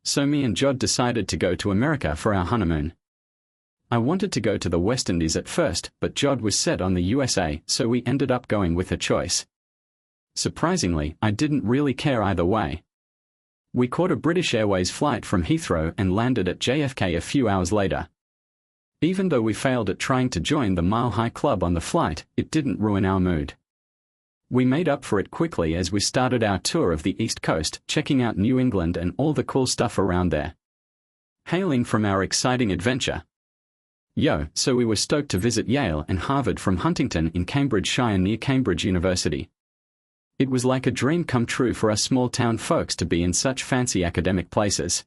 So me and Jod decided to go to America for our honeymoon. I wanted to go to the West Indies at first, but Jod was set on the USA, so we ended up going with her choice. Surprisingly, I didn't really care either way. We caught a British Airways flight from Heathrow and landed at JFK a few hours later. Even though we failed at trying to join the Mile High Club on the flight, it didn't ruin our mood. We made up for it quickly as we started our tour of the East Coast, checking out New England and all the cool stuff around there. Hailing from our exciting adventure. So we were stoked to visit Yale and Harvard from Huntington in Cambridgeshire near Cambridge University. It was like a dream come true for us small-town folks to be in such fancy academic places.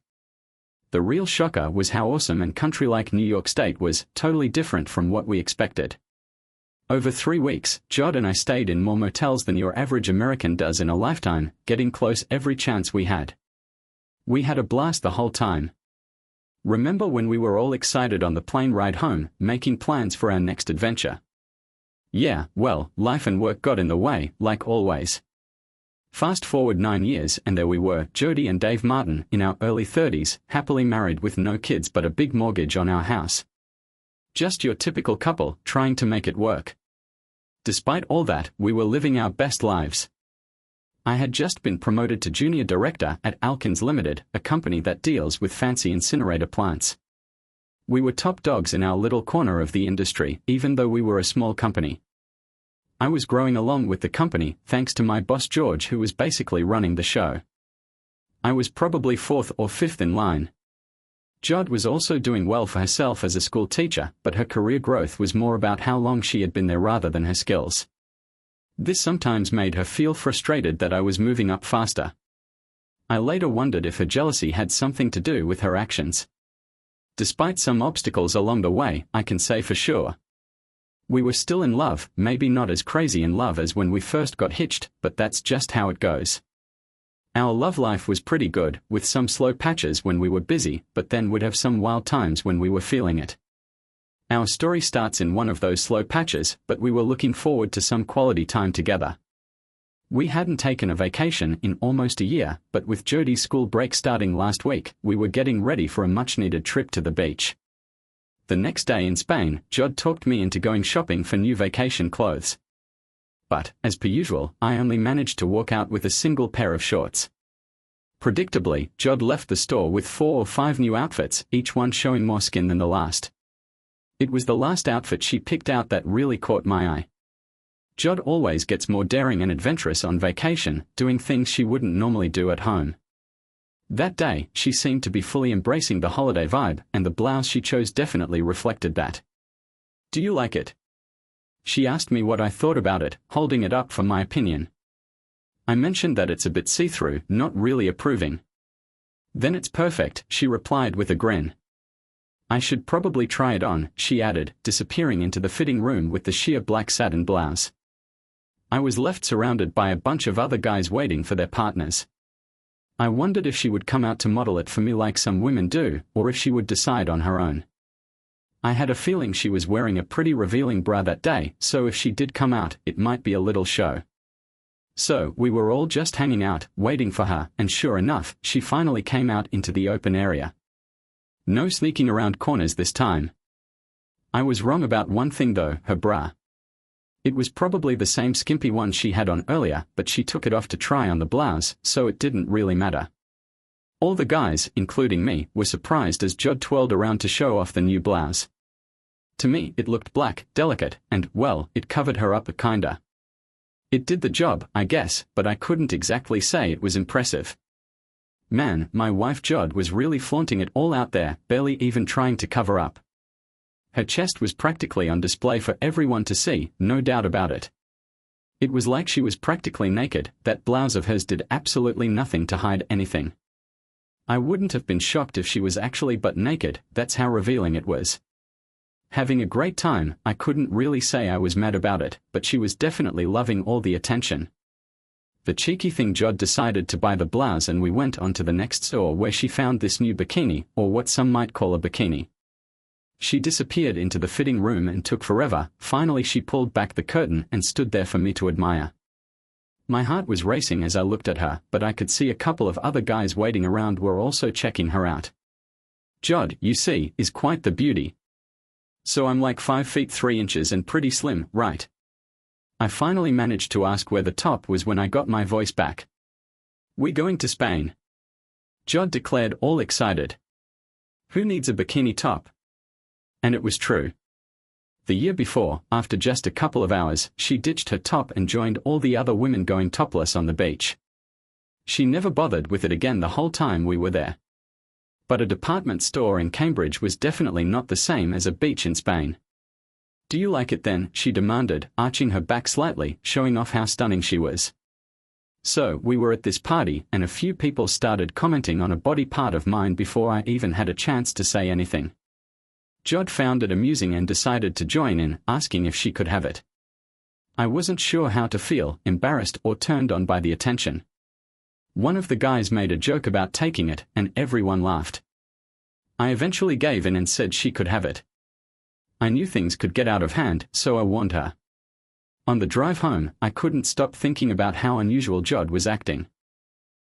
The real shocker was how awesome and country-like New York State was, totally different from what we expected. Over 3 weeks, Jod and I stayed in more motels than your average American does in a lifetime, getting close every chance we had. We had a blast the whole time. Remember when we were all excited on the plane ride home, making plans for our next adventure? Yeah, well, life and work got in the way, like always. Fast forward 9 years and there we were, Jody and Dave Martin, in our early 30s, happily married with no kids but a big mortgage on our house. Just your typical couple, trying to make it work. Despite all that, we were living our best lives. I had just been promoted to junior director at Alkins Limited, a company that deals with fancy incinerator plants. We were top dogs in our little corner of the industry, even though we were a small company. I was growing along with the company, thanks to my boss George, who was basically running the show. I was probably 4th or 5th in line. Jod was also doing well for herself as a school teacher, but her career growth was more about how long she had been there rather than her skills. This sometimes made her feel frustrated that I was moving up faster. I later wondered if her jealousy had something to do with her actions. Despite some obstacles along the way, I can say for sure. We were still in love, maybe not as crazy in love as when we first got hitched, but that's just how it goes. Our love life was pretty good, with some slow patches when we were busy, but then we'd have some wild times when we were feeling it. Our story starts in one of those slow patches, but we were looking forward to some quality time together. We hadn't taken a vacation in almost a year, but with Jody's school break starting last week, we were getting ready for a much-needed trip to the beach. The next day in Spain, Jod talked me into going shopping for new vacation clothes. But, as per usual, I only managed to walk out with a single pair of shorts. Predictably, Jod left the store with 4 or 5 new outfits, each one showing more skin than the last. It was the last outfit she picked out that really caught my eye. Jod always gets more daring and adventurous on vacation, doing things she wouldn't normally do at home. That day, she seemed to be fully embracing the holiday vibe, and the blouse she chose definitely reflected that. "Do you like it?" She asked me what I thought about it, holding it up for my opinion. I mentioned that it's a bit see-through, not really approving. "Then it's perfect," she replied with a grin. "I should probably try it on," she added, disappearing into the fitting room with the sheer black satin blouse. I was left surrounded by a bunch of other guys waiting for their partners. I wondered if she would come out to model it for me like some women do, or if she would decide on her own. I had a feeling she was wearing a pretty revealing bra that day, so if she did come out, it might be a little show. So, we were all just hanging out, waiting for her, and sure enough, she finally came out into the open area. No sneaking around corners this time. I was wrong about one thing though, her bra. It was probably the same skimpy one she had on earlier, but she took it off to try on the blouse, so it didn't really matter. All the guys, including me, were surprised as Jod twirled around to show off the new blouse. To me, it looked black, delicate, and, well, it covered her up kinda. It did the job, I guess, but I couldn't exactly say it was impressive. Man, my wife Jod was really flaunting it all out there, barely even trying to cover up. Her chest was practically on display for everyone to see, no doubt about it. It was like she was practically naked. That blouse of hers did absolutely nothing to hide anything. I wouldn't have been shocked if she was actually butt naked, that's how revealing it was. Having a great time, I couldn't really say I was mad about it, but she was definitely loving all the attention. The cheeky thing, Jod decided to buy the blouse and we went on to the next store where she found this new bikini, or what some might call a bikini. She disappeared into the fitting room and took forever. Finally she pulled back the curtain and stood there for me to admire. My heart was racing as I looked at her, but I could see a couple of other guys waiting around were also checking her out. Jod, you see, is quite the beauty. So I'm like 5 feet 3 inches and pretty slim, right? I finally managed to ask where the top was when I got my voice back. "We going to Spain?" Jod declared, all excited. "Who needs a bikini top?" And it was true. The year before, after just a couple of hours, she ditched her top and joined all the other women going topless on the beach. She never bothered with it again the whole time we were there. But a department store in Cambridge was definitely not the same as a beach in Spain. "Do you like it then?" she demanded, arching her back slightly, showing off how stunning she was. So, we were at this party, and a few people started commenting on a body part of mine before I even had a chance to say anything. Jod found it amusing and decided to join in, asking if she could have it. I wasn't sure how to feel, embarrassed or turned on by the attention. One of the guys made a joke about taking it, and everyone laughed. I eventually gave in and said she could have it. I knew things could get out of hand, so I warned her. On the drive home, I couldn't stop thinking about how unusual Jod was acting.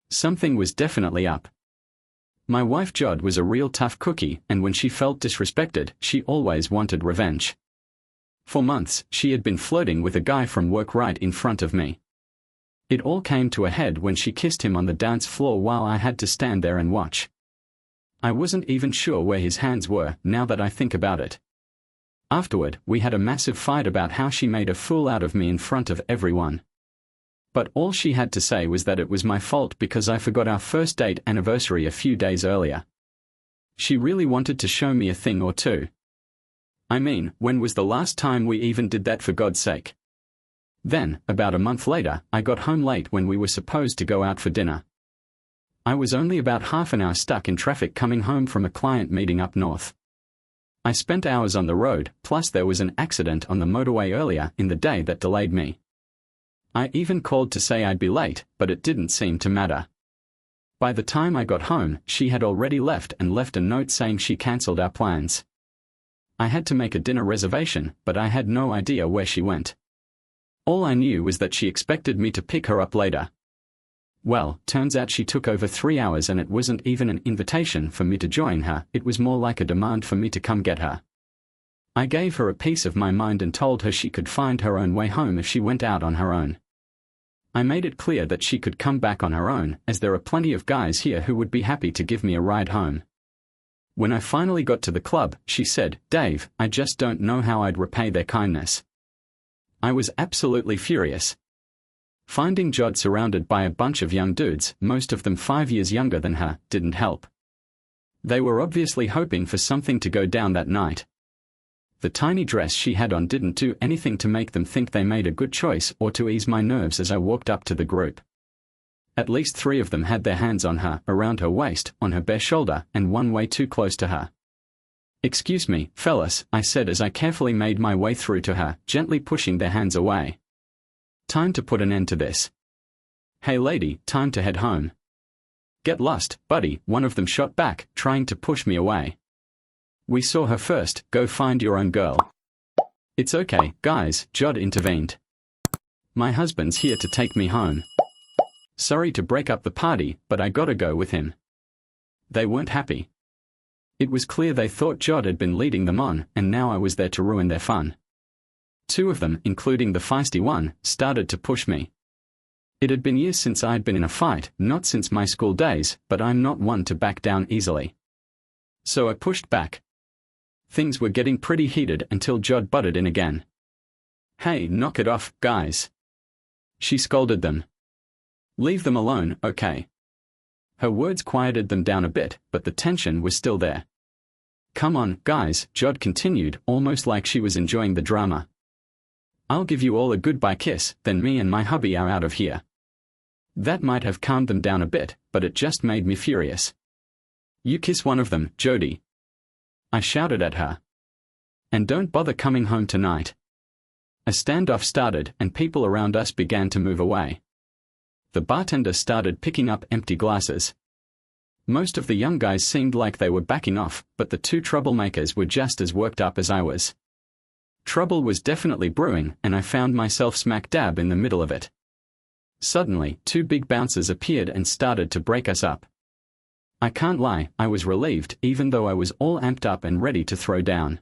Something was definitely up. My wife Jod was a real tough cookie, and when she felt disrespected, she always wanted revenge. For months, she had been flirting with a guy from work right in front of me. It all came to a head when she kissed him on the dance floor while I had to stand there and watch. I wasn't even sure where his hands were, now that I think about it. Afterward, we had a massive fight about how she made a fool out of me in front of everyone. But all she had to say was that it was my fault because I forgot our first date anniversary a few days earlier. She really wanted to show me a thing or two. I mean, when was the last time we even did that, for God's sake? Then, about a month later, I got home late when we were supposed to go out for dinner. I was only about half an hour stuck in traffic coming home from a client meeting up north. I spent hours on the road, plus there was an accident on the motorway earlier in the day that delayed me. I even called to say I'd be late, but it didn't seem to matter. By the time I got home, she had already left and left a note saying she cancelled our plans. I had to make a dinner reservation, but I had no idea where she went. All I knew was that she expected me to pick her up later. Well, turns out she took over 3 hours and it wasn't even an invitation for me to join her, it was more like a demand for me to come get her. I gave her a piece of my mind and told her she could find her own way home if she went out on her own. I made it clear that she could come back on her own, as there are plenty of guys here who would be happy to give me a ride home. When I finally got to the club, she said, "Dave, I just don't know how I'd repay their kindness." I was absolutely furious. Finding Jod surrounded by a bunch of young dudes, most of them 5 years younger than her, didn't help. They were obviously hoping for something to go down that night. The tiny dress she had on didn't do anything to make them think they made a good choice or to ease my nerves as I walked up to the group. At least 3 of them had their hands on her, around her waist, on her bare shoulder, and one way too close to her. "Excuse me, fellas," I said as I carefully made my way through to her, gently pushing their hands away. "Time to put an end to this." "Hey lady, time to head home." "Get lost, buddy," one of them shot back, trying to push me away. "We saw her first, go find your own girl." "It's okay, guys," Jod intervened. "My husband's here to take me home." "Sorry to break up the party, but I gotta go with him." They weren't happy. It was clear they thought Jod had been leading them on, and now I was there to ruin their fun. 2 of them, including the feisty one, started to push me. It had been years since I'd been in a fight, not since my school days, but I'm not one to back down easily. So I pushed back. Things were getting pretty heated until Jod butted in again. "Hey, knock it off, guys." She scolded them. "Leave them alone, okay?" Her words quieted them down a bit, but the tension was still there. "Come on, guys," Jod continued, almost like she was enjoying the drama. "I'll give you all a goodbye kiss, then me and my hubby are out of here." That might have calmed them down a bit, but it just made me furious. "You kiss one of them, Jody," I shouted at her. "And don't bother coming home tonight." A standoff started and people around us began to move away. The bartender started picking up empty glasses. Most of the young guys seemed like they were backing off, but the 2 troublemakers were just as worked up as I was. Trouble was definitely brewing, and I found myself smack dab in the middle of it. Suddenly, two big bouncers appeared and started to break us up. I can't lie, I was relieved, even though I was all amped up and ready to throw down.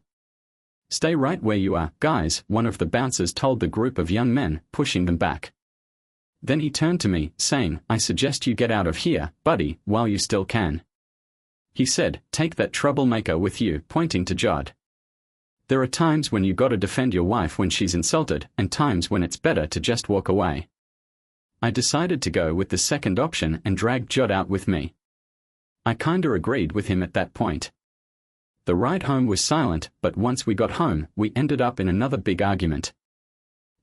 "Stay right where you are, guys," one of the bouncers told the group of young men, pushing them back. Then he turned to me, saying, "I suggest you get out of here, buddy, while you still can." He said, "Take that troublemaker with you," pointing to Jod. There are times when you gotta defend your wife when she's insulted, and times when it's better to just walk away. I decided to go with the second option and drag Jod out with me. I kinda agreed with him at that point. The ride home was silent, but once we got home, we ended up in another big argument.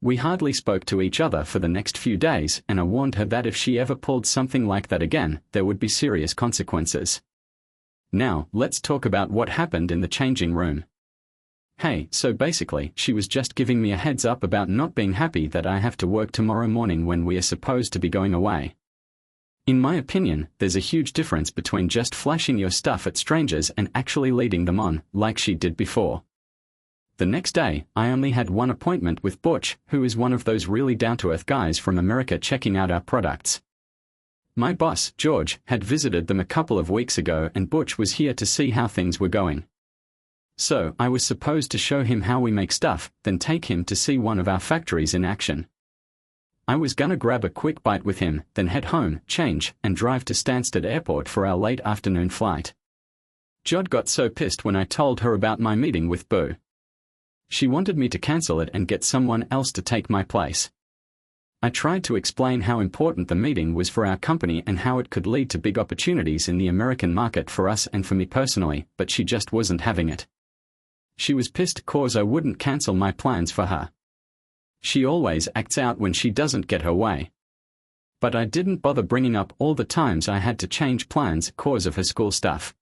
We hardly spoke to each other for the next few days, and I warned her that if she ever pulled something like that again, there would be serious consequences. Now, let's talk about what happened in the changing room. Hey, so basically, she was just giving me a heads up about not being happy that I have to work tomorrow morning when we are supposed to be going away. In my opinion, there's a huge difference between just flashing your stuff at strangers and actually leading them on, like she did before. The next day, I only had one appointment with Butch, who is one of those really down-to-earth guys from America checking out our products. My boss, George, had visited them a couple of weeks ago and Butch was here to see how things were going. So, I was supposed to show him how we make stuff, then take him to see one of our factories in action. I was gonna grab a quick bite with him, then head home, change, and drive to Stansted Airport for our late afternoon flight. Jod got so pissed when I told her about my meeting with Boo. She wanted me to cancel it and get someone else to take my place. I tried to explain how important the meeting was for our company and how it could lead to big opportunities in the American market for us and for me personally, but she just wasn't having it. She was pissed 'cause I wouldn't cancel my plans for her. She always acts out when she doesn't get her way. But I didn't bother bringing up all the times I had to change plans 'cause of her school stuff.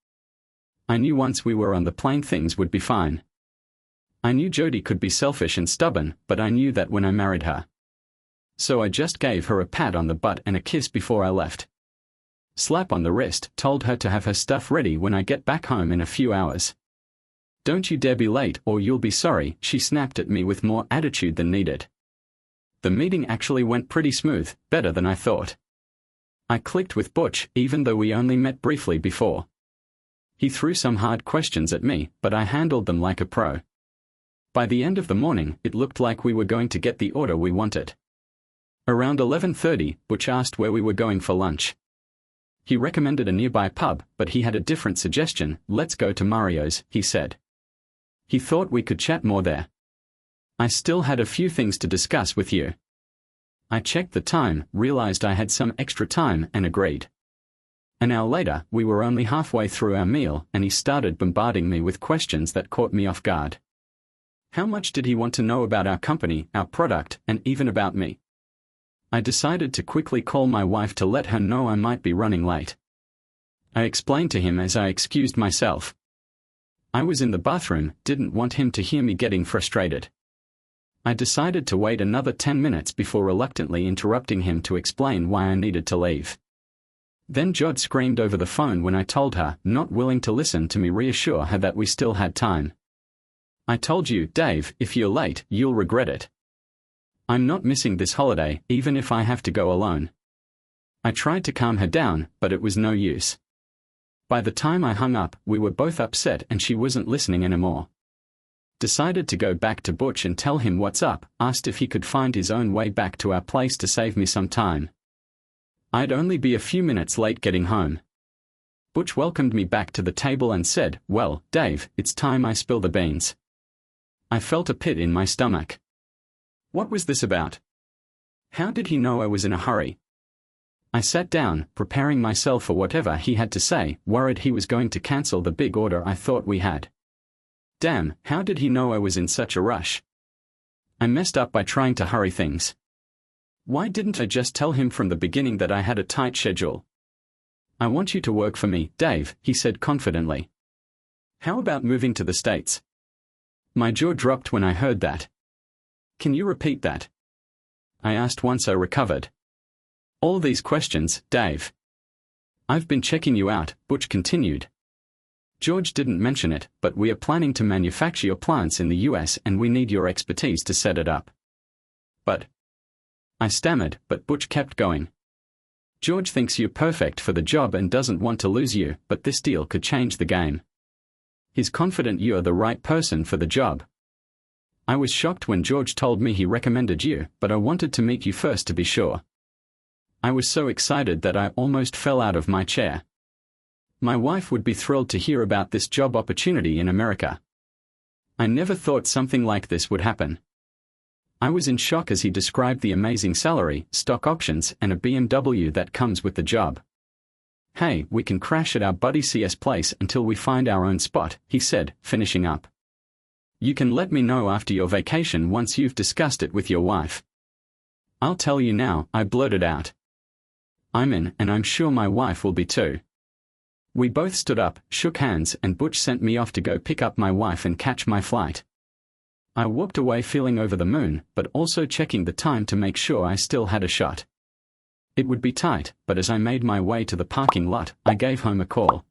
I knew once we were on the plane things would be fine. I knew Jody could be selfish and stubborn, but I knew that when I married her. So I just gave her a pat on the butt and a kiss before I left. Slap on the wrist, told her to have her stuff ready when I get back home in a few hours. "Don't you dare be late or you'll be sorry," she snapped at me with more attitude than needed. The meeting actually went pretty smooth, better than I thought. I clicked with Butch, even though we only met briefly before. He threw some hard questions at me, but I handled them like a pro. By the end of the morning, it looked like we were going to get the order we wanted. Around 11:30, Butch asked where we were going for lunch. He recommended a nearby pub, but he had a different suggestion. "Let's go to Mario's," he said. He thought we could chat more there. I still had a few things to discuss with you. I checked the time, realized I had some extra time, and agreed. An hour later, we were only halfway through our meal, and he started bombarding me with questions that caught me off guard. How much did he want to know about our company, our product, and even about me? I decided to quickly call my wife to let her know I might be running late. I explained to him as I excused myself. I was in the bathroom, didn't want him to hear me getting frustrated. I decided to wait another 10 minutes before reluctantly interrupting him to explain why I needed to leave. Then Jod screamed over the phone when I told her, not willing to listen to me reassure her that we still had time. "I told you, Dave, if you're late, you'll regret it. I'm not missing this holiday, even if I have to go alone." I tried to calm her down, but it was no use. By the time I hung up, we were both upset and she wasn't listening anymore. Decided to go back to Butch and tell him what's up, asked if he could find his own way back to our place to save me some time. I'd only be a few minutes late getting home. Butch welcomed me back to the table and said, "Well, Dave, it's time I spill the beans." I felt a pit in my stomach. What was this about? How did he know I was in a hurry? I sat down, preparing myself for whatever he had to say, worried he was going to cancel the big order I thought we had. Damn, how did he know I was in such a rush? I messed up by trying to hurry things. Why didn't I just tell him from the beginning that I had a tight schedule? "I want you to work for me, Dave," he said confidently. "How about moving to the States?" My jaw dropped when I heard that. "Can you repeat that?" I asked once I recovered. "All these questions, Dave." "I've been checking you out," Butch continued. "George didn't mention it, but we are planning to manufacture your plants in the US and we need your expertise to set it up." "But I stammered, but Butch kept going. George thinks you're perfect for the job and doesn't want to lose you, but this deal could change the game. He's confident you're the right person for the job. I was shocked when George told me he recommended you, but I wanted to meet you first to be sure. I was so excited that I almost fell out of my chair. My wife would be thrilled to hear about this job opportunity in America. I never thought something like this would happen. I was in shock as he described the amazing salary, stock options, and a BMW that comes with the job. Hey, we can crash at our buddy CS place until we find our own spot, he said, finishing up. You can let me know after your vacation once you've discussed it with your wife. I'll tell you now, I blurted out. I'm in, and I'm sure my wife will be too. We both stood up, shook hands, and Butch sent me off to go pick up my wife and catch my flight. I walked away feeling over the moon, but also checking the time to make sure I still had a shot. It would be tight, but as I made my way to the parking lot, I gave home a call.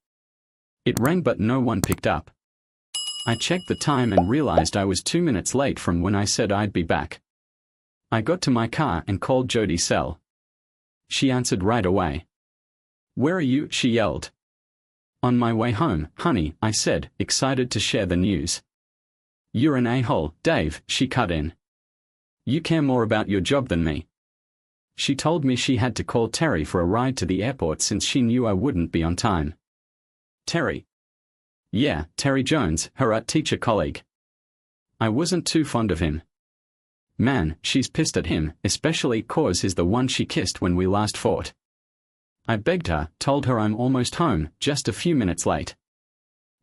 It rang but no one picked up. I checked the time and realized I was 2 minutes late from when I said I'd be back. I got to my car and called Jodi's cell. She answered right away. Where are you? She yelled. On my way home, honey, I said, excited to share the news. You're an a-hole, Dave, she cut in. You care more about your job than me. She told me she had to call Terry for a ride to the airport since she knew I wouldn't be on time. Terry? Yeah, Terry Jones, her art teacher colleague. I wasn't too fond of him. Man, she's pissed at him, especially 'cause he's the one she kissed when we last fought. I begged her, told her I'm almost home, just a few minutes late.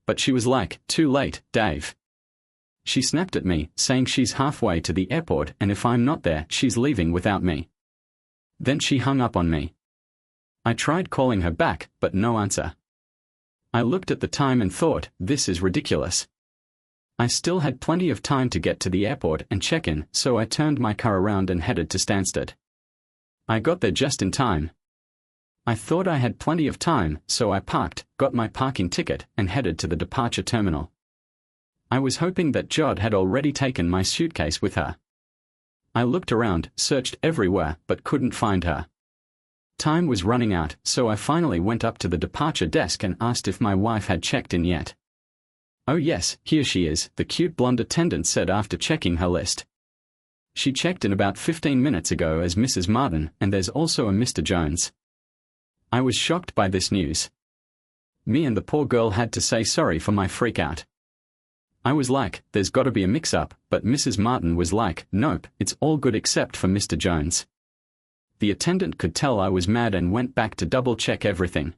But she was like, too late, Dave. She snapped at me, saying she's halfway to the airport and if I'm not there, she's leaving without me. Then she hung up on me. I tried calling her back, but no answer. I looked at the time and thought, this is ridiculous. I still had plenty of time to get to the airport and check in, so I turned my car around and headed to Stansted. I got there just in time. I thought I had plenty of time, so I parked, got my parking ticket, and headed to the departure terminal. I was hoping that Jod had already taken my suitcase with her. I looked around, searched everywhere, but couldn't find her. Time was running out, so I finally went up to the departure desk and asked if my wife had checked in yet. Oh yes, here she is, the cute blonde attendant said after checking her list. She checked in about 15 minutes ago as Mrs. Martin, and there's also a Mr. Jones. I was shocked by this news. Me and the poor girl had to say sorry for my freak-out. I was like, there's gotta be a mix-up, but Mrs. Martin was like, nope, it's all good except for Mr. Jones. The attendant could tell I was mad and went back to double-check everything.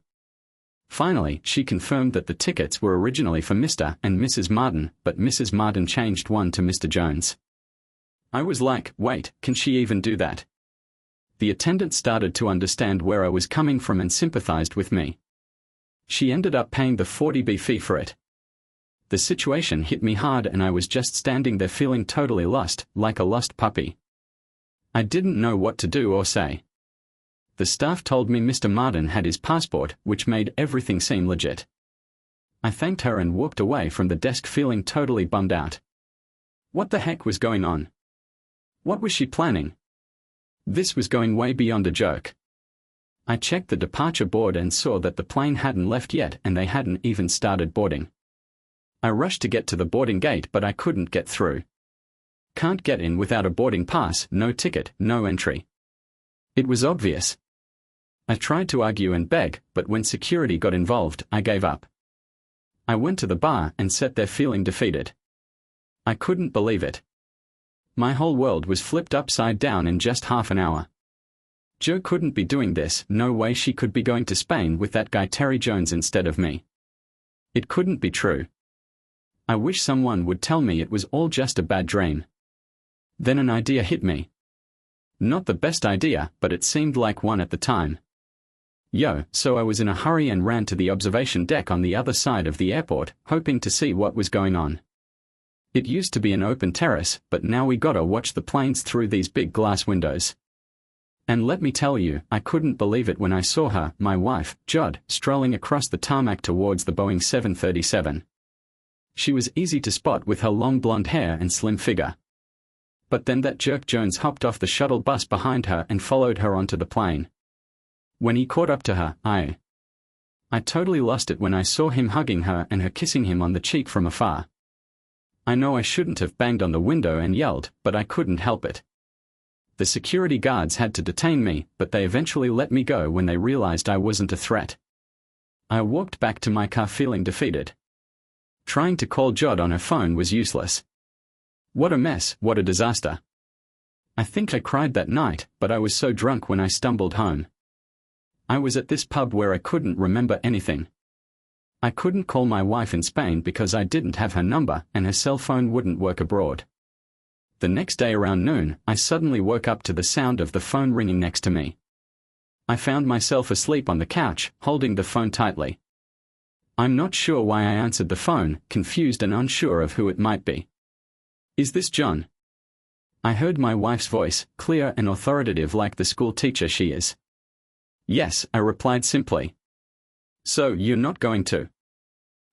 Finally, she confirmed that the tickets were originally for Mr. and Mrs. Martin, but Mrs. Martin changed one to Mr. Jones. I was like, wait, can she even do that? The attendant started to understand where I was coming from and sympathized with me. She ended up paying the $40 fee for it. The situation hit me hard and I was just standing there feeling totally lost, like a lost puppy. I didn't know what to do or say. The staff told me Mr. Martin had his passport, which made everything seem legit. I thanked her and walked away from the desk feeling totally bummed out. What the heck was going on? What was she planning? This was going way beyond a joke. I checked the departure board and saw that the plane hadn't left yet and they hadn't even started boarding. I rushed to get to the boarding gate but I couldn't get through. Can't get in without a boarding pass, no ticket, no entry. It was obvious. I tried to argue and beg, but when security got involved, I gave up. I went to the bar and sat there feeling defeated. I couldn't believe it. My whole world was flipped upside down in just half an hour. Jo couldn't be doing this, no way she could be going to Spain with that guy Terry Jones instead of me. It couldn't be true. I wish someone would tell me it was all just a bad dream. Then an idea hit me. Not the best idea, but it seemed like one at the time. So I was in a hurry and ran to the observation deck on the other side of the airport, hoping to see what was going on. It used to be an open terrace, but now we gotta watch the planes through these big glass windows. And let me tell you, I couldn't believe it when I saw her, my wife, Jod, strolling across the tarmac towards the Boeing 737. She was easy to spot with her long blonde hair and slim figure. But then that jerk Jones hopped off the shuttle bus behind her and followed her onto the plane. When he caught up to her, I totally lost it when I saw him hugging her and her kissing him on the cheek from afar. I know I shouldn't have banged on the window and yelled, but I couldn't help it. The security guards had to detain me, but they eventually let me go when they realized I wasn't a threat. I walked back to my car feeling defeated. Trying to call Jod on her phone was useless. What a mess, what a disaster. I think I cried that night, but I was so drunk when I stumbled home. I was at this pub where I couldn't remember anything. I couldn't call my wife in Spain because I didn't have her number and her cell phone wouldn't work abroad. The next day around noon, I suddenly woke up to the sound of the phone ringing next to me. I found myself asleep on the couch, holding the phone tightly. I'm not sure why I answered the phone, confused and unsure of who it might be. Is this John? I heard my wife's voice, clear and authoritative like the school teacher she is. Yes, I replied simply. So, you're not going to?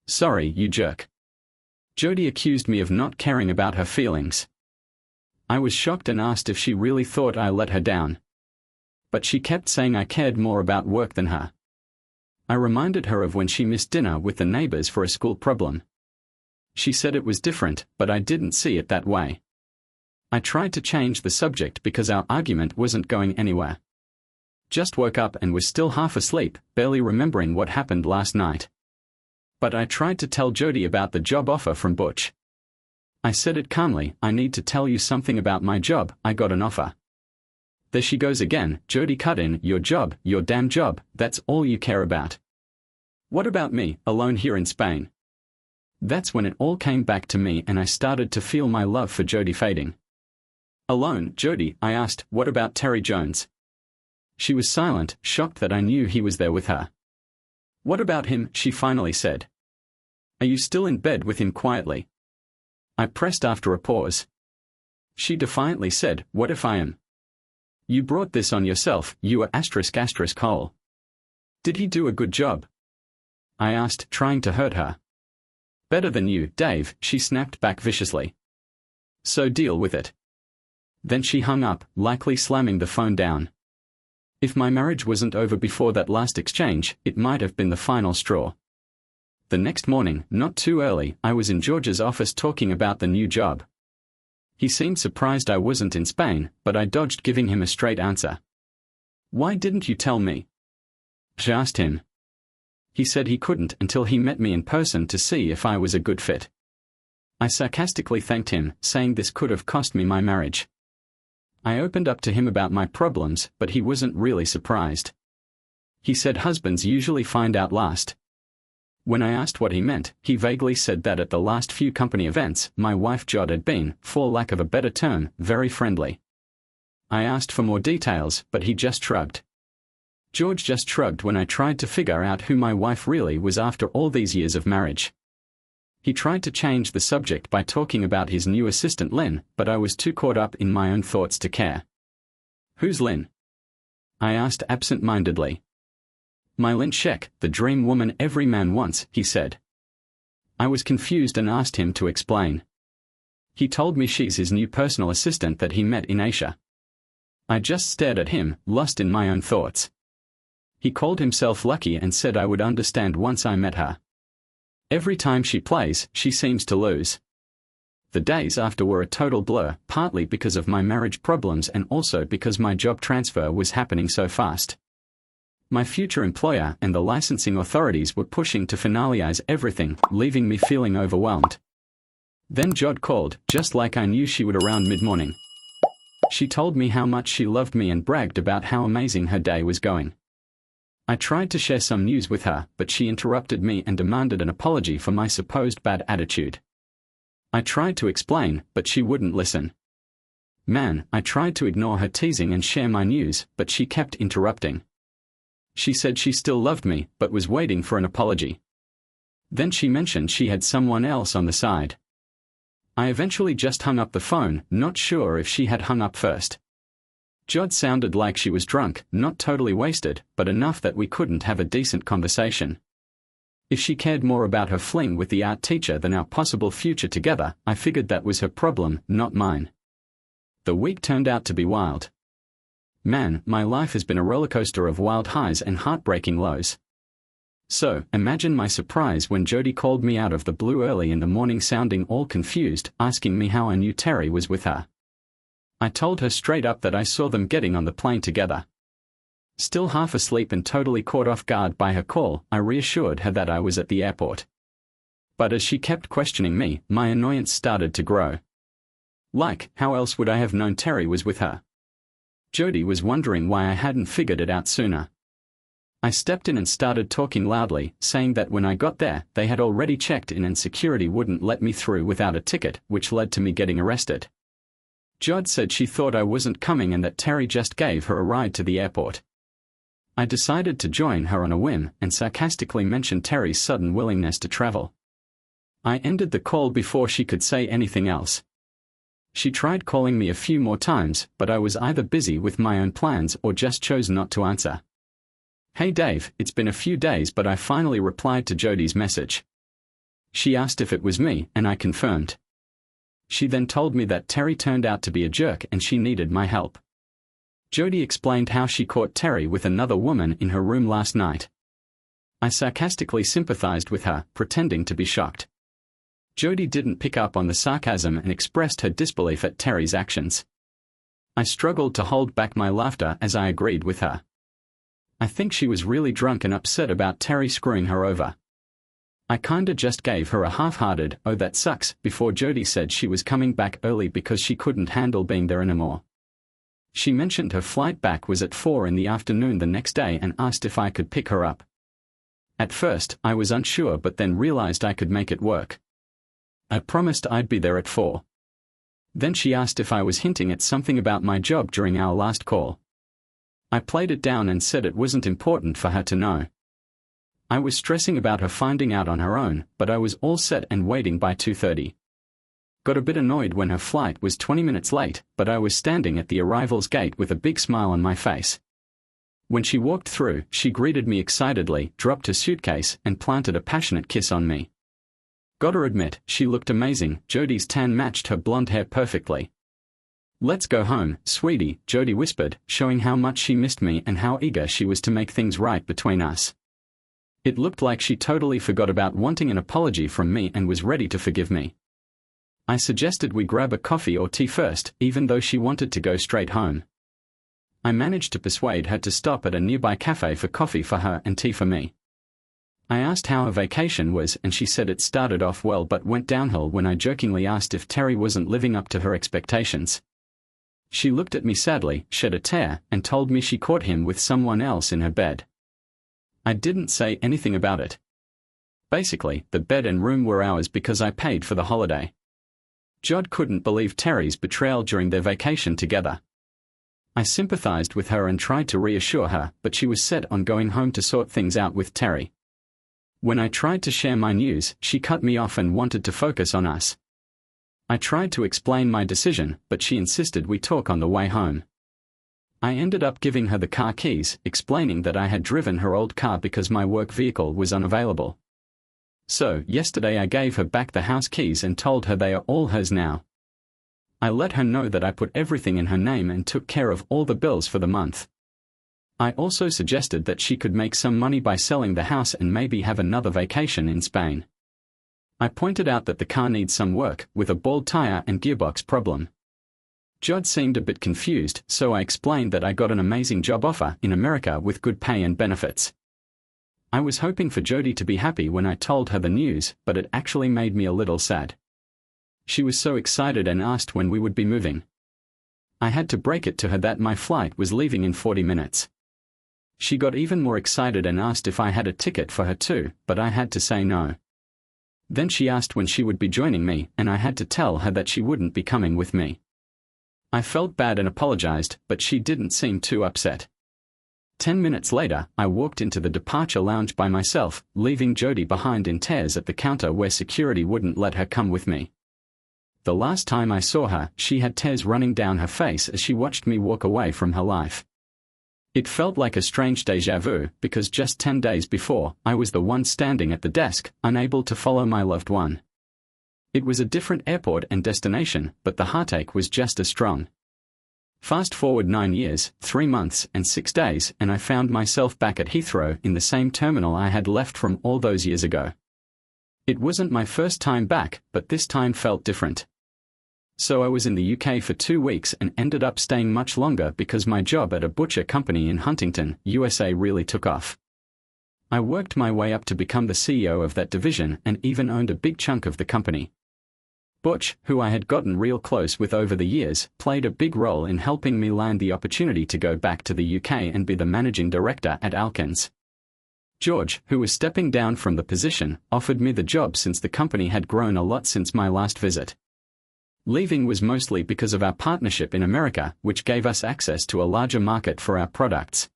Sorry, you jerk. Jody accused me of not caring about her feelings. I was shocked and asked if she really thought I let her down. But she kept saying I cared more about work than her. I reminded her of when she missed dinner with the neighbors for a school problem. She said it was different, but I didn't see it that way. I tried to change the subject because our argument wasn't going anywhere. Just woke up and was still half asleep, barely remembering what happened last night. But I tried to tell Jody about the job offer from Butch. I said it calmly, I need to tell you something about my job, I got an offer. There she goes again, Jody cut in, your job, your damn job, that's all you care about. What about me, alone here in Spain? That's when it all came back to me and I started to feel my love for Jody fading. Alone, Jody, I asked, what about Terry Jones? She was silent, shocked that I knew he was there with her. What about him, she finally said. Are you still in bed with him quietly? I pressed after a pause. She defiantly said, what if I am? You brought this on yourself, you were **** Cole. Did he do a good job? I asked, trying to hurt her. Better than you, Dave, she snapped back viciously. So deal with it. Then she hung up, likely slamming the phone down. If my marriage wasn't over before that last exchange, it might have been the final straw. The next morning, not too early, I was in George's office talking about the new job. He seemed surprised I wasn't in Spain, but I dodged giving him a straight answer. Why didn't you tell me? I asked him. He said he couldn't until he met me in person to see if I was a good fit. I sarcastically thanked him, saying this could have cost me my marriage. I opened up to him about my problems, but he wasn't really surprised. He said husbands usually find out last. When I asked what he meant, he vaguely said that at the last few company events, my wife Jod had been, for lack of a better term, very friendly. I asked for more details, but he just shrugged. George just shrugged when I tried to figure out who my wife really was after all these years of marriage. He tried to change the subject by talking about his new assistant Lynn, but I was too caught up in my own thoughts to care. Who's Lynn? I asked absent-mindedly. My Lynn Sheck, the dream woman every man wants, he said. I was confused and asked him to explain. He told me she's his new personal assistant that he met in Asia. I just stared at him, lost in my own thoughts. He called himself lucky and said I would understand once I met her. Every time she plays, she seems to lose. The days after were a total blur, partly because of my marriage problems and also because my job transfer was happening so fast. My future employer and the licensing authorities were pushing to finalize everything, leaving me feeling overwhelmed. Then Jod called, just like I knew she would around mid-morning. She told me how much she loved me and bragged about how amazing her day was going. I tried to share some news with her, but she interrupted me and demanded an apology for my supposed bad attitude. I tried to explain, but she wouldn't listen. Man, I tried to ignore her teasing and share my news, but she kept interrupting. She said she still loved me, but was waiting for an apology. Then she mentioned she had someone else on the side. I eventually just hung up the phone, not sure if she had hung up first. Jod sounded like she was drunk, not totally wasted, but enough that we couldn't have a decent conversation. If she cared more about her fling with the art teacher than our possible future together, I figured that was her problem, not mine. The week turned out to be wild. Man, my life has been a rollercoaster of wild highs and heartbreaking lows. So, imagine my surprise when Jody called me out of the blue early in the morning sounding all confused, asking me how I knew Terry was with her. I told her straight up that I saw them getting on the plane together. Still half asleep and totally caught off guard by her call, I reassured her that I was at the airport. But as she kept questioning me, my annoyance started to grow. Like, how else would I have known Terry was with her? Jody was wondering why I hadn't figured it out sooner. I stepped in and started talking loudly, saying that when I got there, they had already checked in and security wouldn't let me through without a ticket, which led to me getting arrested. Jod said she thought I wasn't coming and that Terry just gave her a ride to the airport. I decided to join her on a whim and sarcastically mentioned Terry's sudden willingness to travel. I ended the call before she could say anything else. She tried calling me a few more times, but I was either busy with my own plans or just chose not to answer. Hey Dave, it's been a few days but I finally replied to Jody's message. She asked if it was me, and I confirmed. She then told me that Terry turned out to be a jerk and she needed my help. Jody explained how she caught Terry with another woman in her room last night. I sarcastically sympathized with her, pretending to be shocked. Jody didn't pick up on the sarcasm and expressed her disbelief at Terry's actions. I struggled to hold back my laughter as I agreed with her. I think she was really drunk and upset about Terry screwing her over. I kinda just gave her a half-hearted, "Oh that sucks," before Jody said she was coming back early because she couldn't handle being there anymore. She mentioned her flight back was at 4 in the afternoon the next day and asked if I could pick her up. At first, I was unsure but then realized I could make it work. I promised I'd be there at 4. Then she asked if I was hinting at something about my job during our last call. I played it down and said it wasn't important for her to know. I was stressing about her finding out on her own, but I was all set and waiting by 2:30. Got a bit annoyed when her flight was 20 minutes late, but I was standing at the arrivals gate with a big smile on my face. When she walked through, she greeted me excitedly, dropped her suitcase, and planted a passionate kiss on me. Gotta admit, she looked amazing. Jody's tan matched her blonde hair perfectly. "Let's go home, sweetie," Jody whispered, showing how much she missed me and how eager she was to make things right between us. It looked like she totally forgot about wanting an apology from me and was ready to forgive me. I suggested we grab a coffee or tea first, even though she wanted to go straight home. I managed to persuade her to stop at a nearby cafe for coffee for her and tea for me. I asked how her vacation was and she said it started off well but went downhill when I jokingly asked if Terry wasn't living up to her expectations. She looked at me sadly, shed a tear, and told me she caught him with someone else in her bed. I didn't say anything about it. Basically, the bed and room were ours because I paid for the holiday. Jod couldn't believe Terry's betrayal during their vacation together. I sympathized with her and tried to reassure her, but she was set on going home to sort things out with Terry. When I tried to share my news, she cut me off and wanted to focus on us. I tried to explain my decision, but she insisted we talk on the way home. I ended up giving her the car keys, explaining that I had driven her old car because my work vehicle was unavailable. So, yesterday I gave her back the house keys and told her they are all hers now. I let her know that I put everything in her name and took care of all the bills for the month. I also suggested that she could make some money by selling the house and maybe have another vacation in Spain. I pointed out that the car needs some work, with a bald tire and gearbox problem. Jod seemed a bit confused, so I explained that I got an amazing job offer in America with good pay and benefits. I was hoping for Jody to be happy when I told her the news, but it actually made me a little sad. She was so excited and asked when we would be moving. I had to break it to her that my flight was leaving in 40 minutes. She got even more excited and asked if I had a ticket for her too, but I had to say no. Then she asked when she would be joining me, and I had to tell her that she wouldn't be coming with me. I felt bad and apologized, but she didn't seem too upset. 10 minutes later, I walked into the departure lounge by myself, leaving Jody behind in tears at the counter where security wouldn't let her come with me. The last time I saw her, she had tears running down her face as she watched me walk away from her life. It felt like a strange déjà vu, because just 10 days before, I was the one standing at the desk, unable to follow my loved one. It was a different airport and destination, but the heartache was just as strong. Fast forward 9 years, 3 months, and 6 days, and I found myself back at Heathrow in the same terminal I had left from all those years ago. It wasn't my first time back, but this time felt different. So I was in the UK for 2 weeks and ended up staying much longer because my job at a butcher company in Huntington, USA really took off. I worked my way up to become the CEO of that division and even owned a big chunk of the company. Butch, who I had gotten real close with over the years, played a big role in helping me land the opportunity to go back to the UK and be the managing director at Alkins. George, who was stepping down from the position, offered me the job since the company had grown a lot since my last visit. Leaving was mostly because of our partnership in America, which gave us access to a larger market for our products.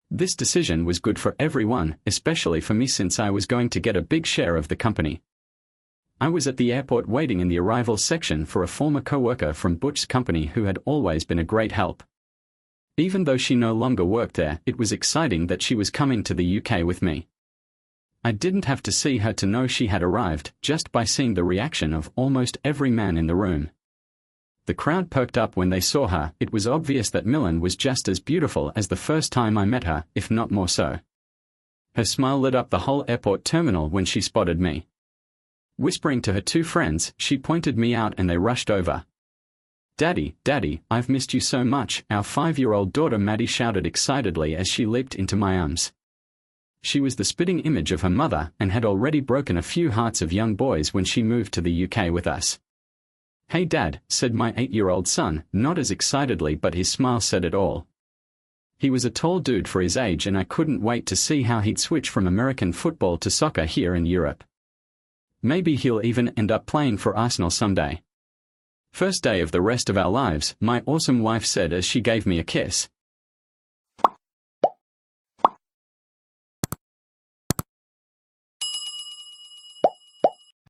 This decision was good for everyone, especially for me since I was going to get a big share of the company. I was at the airport waiting in the arrivals section for a former co-worker from Butch's company who had always been a great help. Even though she no longer worked there, it was exciting that she was coming to the UK with me. I didn't have to see her to know she had arrived, just by seeing the reaction of almost every man in the room. The crowd perked up when they saw her. It was obvious that Millen was just as beautiful as the first time I met her, if not more so. Her smile lit up the whole airport terminal when she spotted me. Whispering to her 2 friends, she pointed me out and they rushed over. "Daddy, Daddy, I've missed you so much," our 5-year-old daughter Maddie shouted excitedly as she leaped into my arms. She was the spitting image of her mother and had already broken a few hearts of young boys when she moved to the UK with us. "Hey Dad," said my 8-year-old son, not as excitedly, but his smile said it all. He was a tall dude for his age and I couldn't wait to see how he'd switch from American football to soccer here in Europe. Maybe he'll even end up playing for Arsenal someday. "First day of the rest of our lives," my awesome wife said as she gave me a kiss.